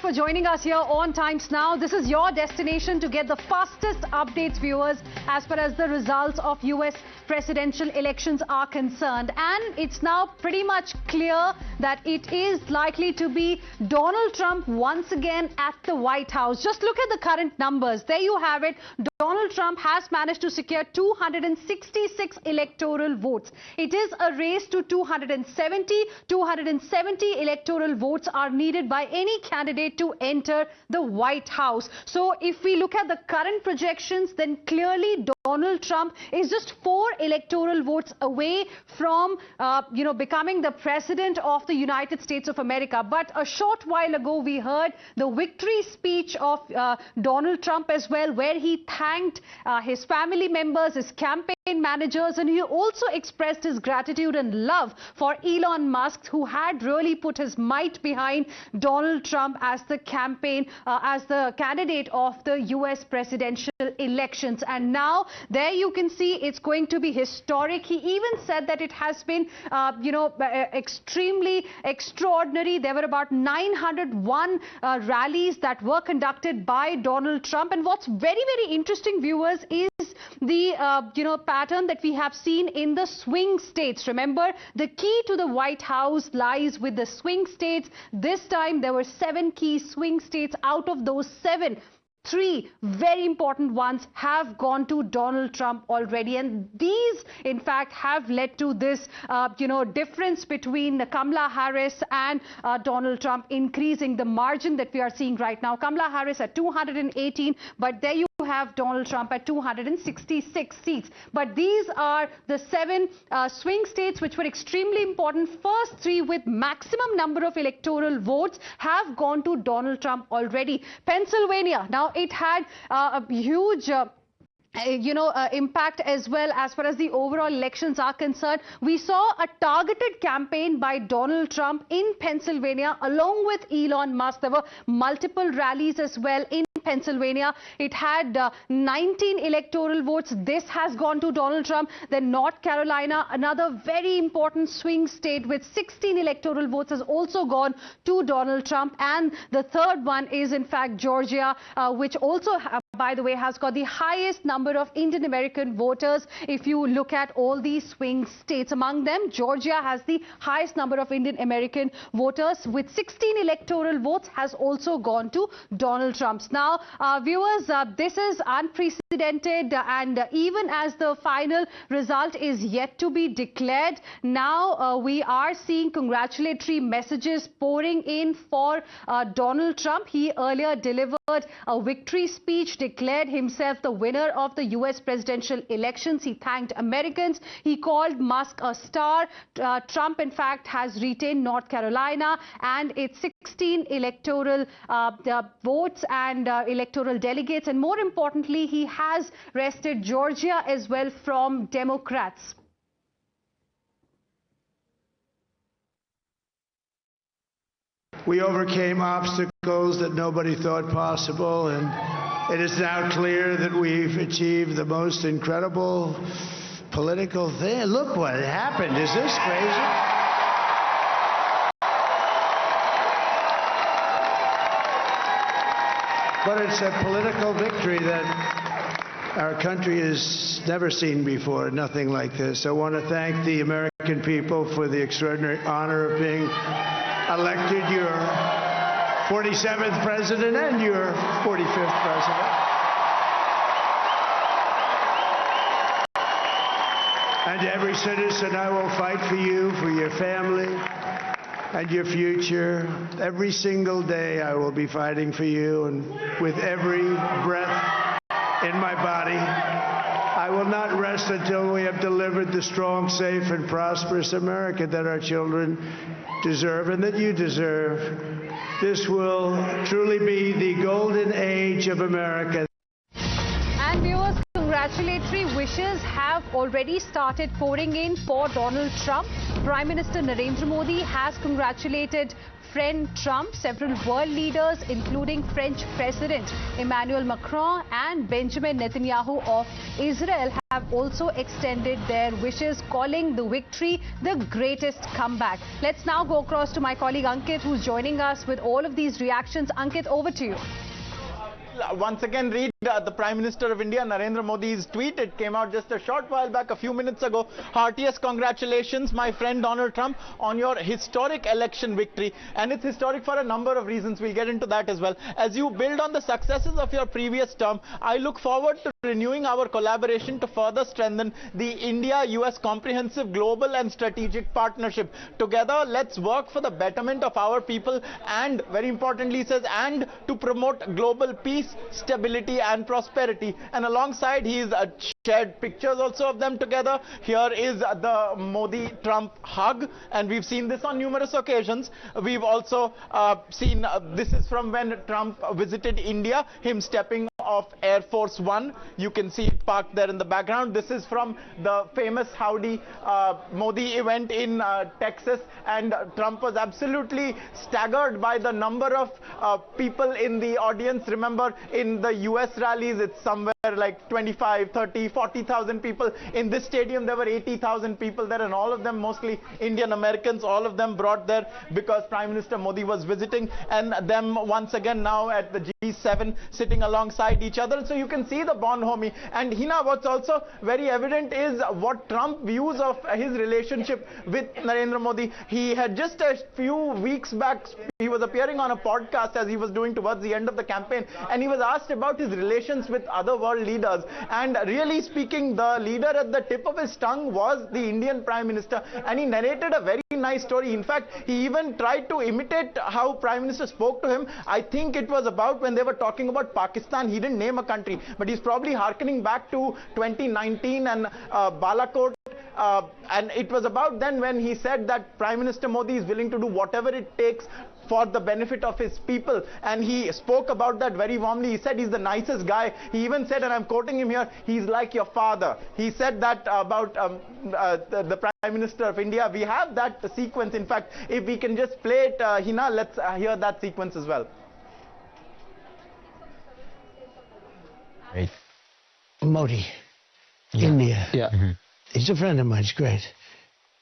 For joining us here on Times Now. This is your destination to get the fastest updates, viewers, as far as the results of US presidential elections are concerned. And it's now pretty much clear that it is likely to be Donald Trump once again at the White House. Just look at the current numbers. There you have it. Donald Trump has managed to secure 266 electoral votes. It is a race to 270. 270 electoral votes are needed by any candidate to enter the White House. So if we look at the current projections, then clearly Donald Trump is just 4 electoral votes away from, becoming the president of the United States of America. But a short while ago, we heard the victory speech of Donald Trump as well, where he thanked his family members, his campaign managers, and he also expressed his gratitude and love for Elon Musk, who had really put his might behind Donald Trump as the candidate of the US presidential elections. And now there you can see it's going to be historic. He even said that it has been, extremely extraordinary. There were about 901 rallies that were conducted by Donald Trump. And what's very, very interesting, viewers, is the pattern that we have seen in the swing states. Remember, the key to the White House lies with the swing states. This time there were 7 key swing states. Out of those 7, 3 very important ones have gone to Donald Trump already, and these in fact have led to this difference between Kamala Harris and Donald Trump, increasing the margin that we are seeing right now. Kamala Harris at 218, but there you have Donald Trump at 266 seats. But these are the 7 swing states which were extremely important. First 3 with maximum number of electoral votes have gone to Donald Trump already. Pennsylvania, now it had a huge impact as well as far as the overall elections are concerned. We saw a targeted campaign by Donald Trump in Pennsylvania along with Elon Musk. There were multiple rallies as well in Pennsylvania. It had 19 electoral votes. This has gone to Donald Trump. Then North Carolina, another very important swing state with 16 electoral votes, has also gone to Donald Trump. And the third one is in fact Georgia, which also by the way has got the highest number of Indian American voters. If you look at all these swing states, among them Georgia has the highest number of Indian American voters with 16 electoral votes, has also gone to Donald Trump's. Now viewers, this is unprecedented, and even as the final result is yet to be declared, now we are seeing congratulatory messages pouring in for Donald Trump. He earlier delivered a victory speech, declared himself the winner of the US presidential elections. He thanked Americans. He called Musk a star. Trump, in fact, has retained North Carolina and its 16 electoral votes and electoral delegates. And more importantly, he has wrested Georgia as well from Democrats. We overcame obstacles that nobody thought possible, and it is now clear that we've achieved the most incredible political thing. Look what happened. Is this crazy? But it's a political victory that our country has never seen before, nothing like this. I want to thank the American people for the extraordinary honor of being elected your 47th president and your 45th president. And to every citizen, I will fight for you, for your family, and your future. Every single day I will be fighting for you, and with every breath in my body, I will not rest until we have delivered the strong, safe, and prosperous America that our children deserve and that you deserve. This will truly be the golden age of America. And viewers, congratulatory wishes have already started pouring in for Donald Trump. Prime Minister Narendra Modi has congratulated friend Trump. Several world leaders, including French President Emmanuel Macron and Benjamin Netanyahu of Israel, have also extended their wishes, calling the victory the greatest comeback. Let's now go across to my colleague Ankit, who's joining us with all of these reactions. Ankit, over to you. Once again, read the Prime Minister of India, Narendra Modi's tweet. It came out just a short while back, a few minutes ago. Heartiest congratulations, my friend Donald Trump, on your historic election victory. And it's historic for a number of reasons. We'll get into that as well. As you build on the successes of your previous term, I look forward to renewing our collaboration to further strengthen the India-US comprehensive global and strategic partnership. Together, let's work for the betterment of our people and, very importantly, he says, and to promote global peace, stability and prosperity. And alongside, he's shared pictures also of them together. Here is the Modi-Trump hug, and we've seen this on numerous occasions. We've also seen, this is from when Trump visited India, him stepping off Air Force One. You can see it parked there in the background. This is from the famous Howdy Modi event in Texas, and Trump was absolutely staggered by the number of people in the audience. Remember, in the US rallies, it's somewhere like 25, 30, 40,000 people. In this stadium, there were 80,000 people there, and all of them mostly Indian Americans, all of them brought there because Prime Minister Modi was visiting, and them once again now at the G7 sitting alongside each other. So you can see the bond, homie. And Hina, what's also very evident is what Trump views of his relationship with Narendra Modi. He had just a few weeks back, he was appearing on a podcast as he was doing towards the end of the campaign, and he was asked about his relations with other world leaders. And really speaking, the leader at the tip of his tongue was the Indian Prime Minister, and he narrated a very nice story. In fact, he even tried to imitate how Prime Minister spoke to him. I think it was about when they were talking about Pakistan. He didn't name a country, but he's probably hearkening back to 2019 and Balakot. And it was about then when he said that Prime Minister Modi is willing to do whatever it takes for the benefit of his people. And he spoke about that very warmly. He said he's the nicest guy. He even said, and I'm quoting him here, he's like your father. He said that about the Prime Minister of India. We have that sequence. In fact, if we can just play it, Hina, let's hear that sequence as well. Great. Modi, India. Yeah. He's a friend of mine. He's great.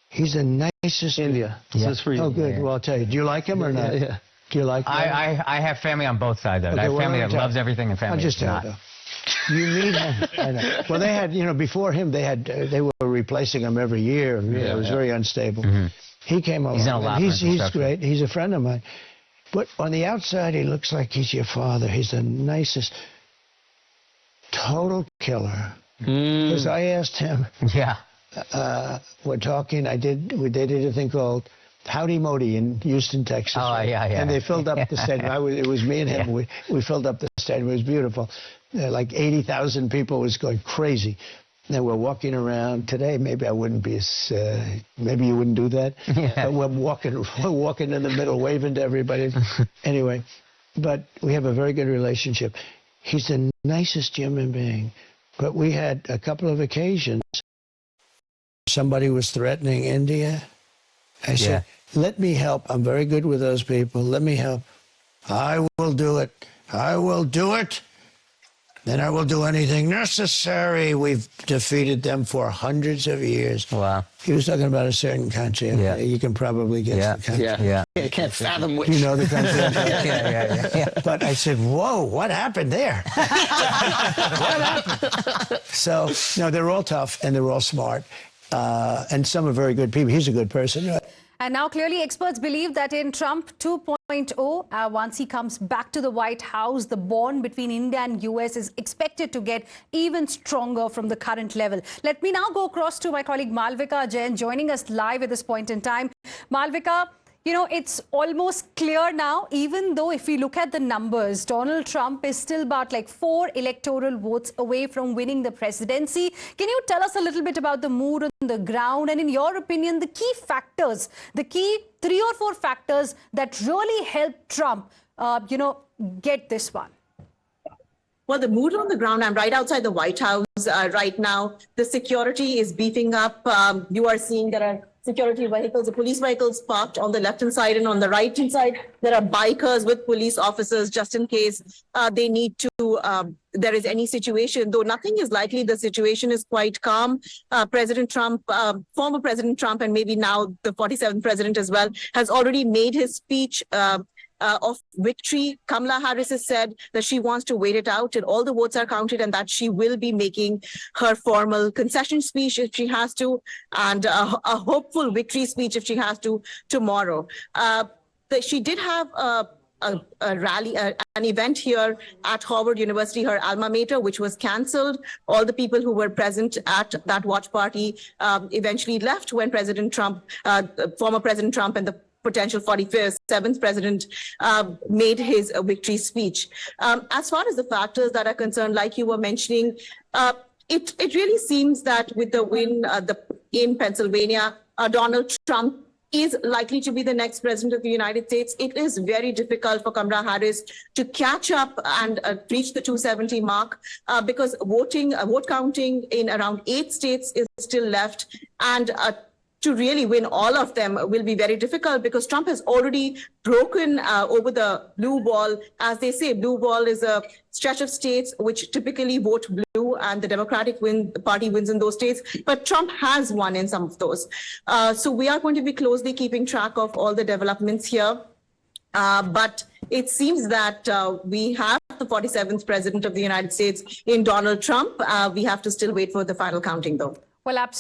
He's the nicest. India. This is for you. Oh, good. Yeah. Well, I'll tell you. Do you like him or not? Yeah. Do you like him? I have family on both sides of it. Okay, I have well, family let that me tell loves you. everything and family I'll just that's tell not. you, though. You need him. I know. Well, they had, before him, they were replacing him every year. It was very unstable. He came along. He's in a lot of He's great. He's a friend of mine. But on the outside, he looks like he's your father. He's the nicest, total killer. Because I asked him. Yeah. We're talking. We did a thing called Howdy Modi in Houston, Texas. Oh, yeah. And they filled up the stadium. It was me and him. Yeah. We filled up the stadium. It was beautiful. Like 80,000 people. It was going crazy. And we're walking around today. Maybe I wouldn't be as. Maybe you wouldn't do that. Yeah. But we're walking in the middle, waving to everybody. Anyway, but we have a very good relationship. He's the nicest human being. But we had a couple of occasions. Somebody was threatening India. I said, let me help. I'm very good with those people. Let me help. I will do it. I will do it. And I will do anything necessary. We've defeated them for hundreds of years. Wow. He was talking about a certain country. Yeah. You can probably guess the country. Yeah. I can't fathom which. You know the country. Yeah. But I said, whoa, what happened there? What happened? So, no, they're all tough and they're all smart. And some are very good people. He's a good person. And now clearly experts believe that in Trump 2.0, once he comes back to the White House, the bond between India and US is expected to get even stronger from the current level. Let me now go across to my colleague Malvika Jain, joining us live at this point in time. Malvika, it's almost clear now, even though if we look at the numbers, Donald Trump is still about like 4 electoral votes away from winning the presidency. Can you tell us a little bit about the mood on the ground? And in your opinion, the key factors, the key 3 or 4 factors that really helped Trump, get this one? Well, the mood on the ground, I'm right outside the White House right now. The security is beefing up. You are seeing there are security vehicles, the police vehicles parked on the left-hand side, and on the right-hand side, there are bikers with police officers just in case they need to, there is any situation, though nothing is likely. The situation is quite calm. President Trump, former President Trump, and maybe now the 47th president as well, has already made his speech of victory. Kamala Harris has said that she wants to wait it out till all the votes are counted, and that she will be making her formal concession speech if she has to, and a hopeful victory speech if she has to tomorrow. She did have a rally, an event here at Howard University, her alma mater, which was cancelled. All the people who were present at that watch party eventually left when President Trump, former President Trump, and the potential 47th president made his victory speech. As far as the factors that are concerned, like you were mentioning, it really seems that with the win in Pennsylvania, Donald Trump is likely to be the next president of the United States. It is very difficult for Kamala Harris to catch up and reach the 270 mark because vote counting in around 8 states is still left, and to really win all of them will be very difficult because Trump has already broken over the blue wall. As they say, blue wall is a stretch of states which typically vote blue, and the Democratic Party wins in those states. But Trump has won in some of those. So we are going to be closely keeping track of all the developments here. But it seems that we have the 47th president of the United States in Donald Trump. We have to still wait for the final counting, though. Well, absolutely.